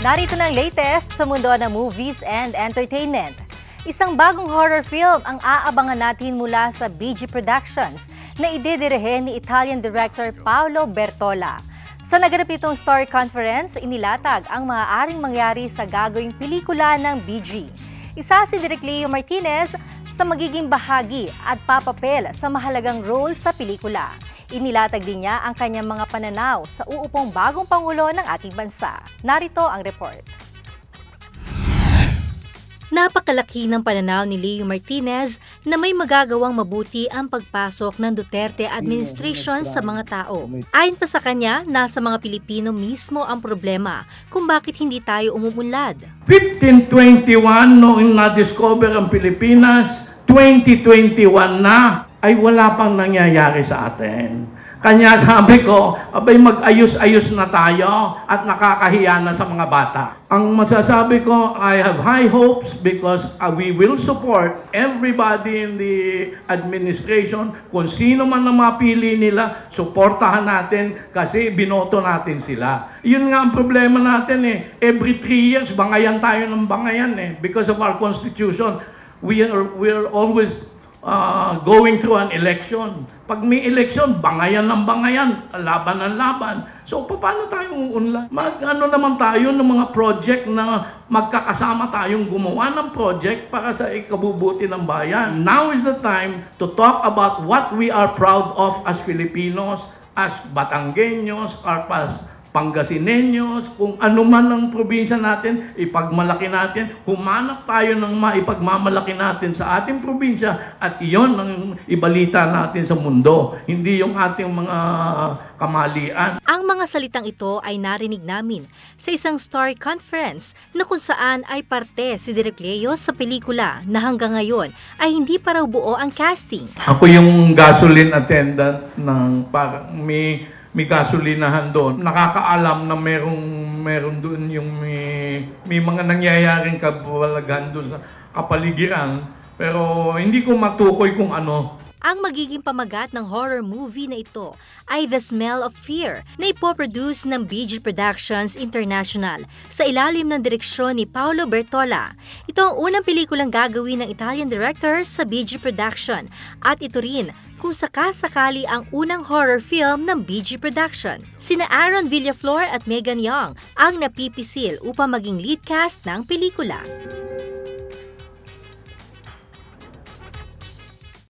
Narito ng latest sa mundo ng movies and entertainment. Isang bagong horror film ang aabangan natin mula sa BG Productions na idedirehe ni Italian director Paolo Bertola. Sa naganap itong story conference, inilatag ang maaaring mangyari sa gagawing pelikula ng BG. Isa si Direk Leo Martinez sa magiging bahagi at papapel sa mahalagang role sa pelikula. Inilatag din niya ang kanyang mga pananaw sa uupong bagong Pangulo ng ating bansa. Narito ang report. Napakalaki ng pananaw ni Leo Martinez na may magagawang mabuti ang pagpasok ng Duterte administration sa mga tao. Ayon pa sa kanya, nasa mga Pilipino mismo ang problema kung bakit hindi tayo umuunlad. 1521 noong na-discover ang Pilipinas, 2021 na ay wala pang nangyayari sa atin. Kanya sabi ko, abay mag-ayos-ayos na tayo at nakakahiya na sa mga bata. Ang masasabi ko, I have high hopes because we will support everybody in the administration. Kung sino man ang mapili nila, suportahan natin kasi binoto natin sila. Yun nga ang problema natin eh. Every 3 years, bangayan tayo ng bangayan eh. Because of our constitution, we are always going through an election. Pag may election, bangayan ng bangayan, laban ng laban. So, paano tayo uunlad? Mag-ano naman tayo ng mga project na magkakasama tayong gumawa ng project para sa ikabubuti ng bayan. Now is the time to talk about what we are proud of as Filipinos, as Batanggenyos, or as Pangasinenyos, kung ano man ang probinsya natin, ipagmalaki natin, humanap tayo ng maipagmamalaki natin sa ating probinsya at iyon ang ibalita natin sa mundo, hindi yung ating mga kamalian. Ang mga salitang ito ay narinig namin sa isang story conference na kung saan ay parte si Direk Leo sa pelikula na hanggang ngayon ay hindi pa raw buo ang casting. Ako yung gasoline attendant ng parang may gasolinahan doon. Nakakaalam na meron doon yung may mga nangyayaring kabalagan doon sa kapaligiran. Pero hindi ko matukoy kung ano. Ang magiging pamagat ng horror movie na ito ay The Smell of Fear na ipoproduce ng BG Productions International sa ilalim ng direksyon ni Paolo Bertola. Ito ang unang pelikulang gagawin ng Italian director sa BG Production at ito rin kung sakasakali ang unang horror film ng BG Production. Sina Aaron Villaflor at Megan Young ang napipisil upang maging lead cast ng pelikula.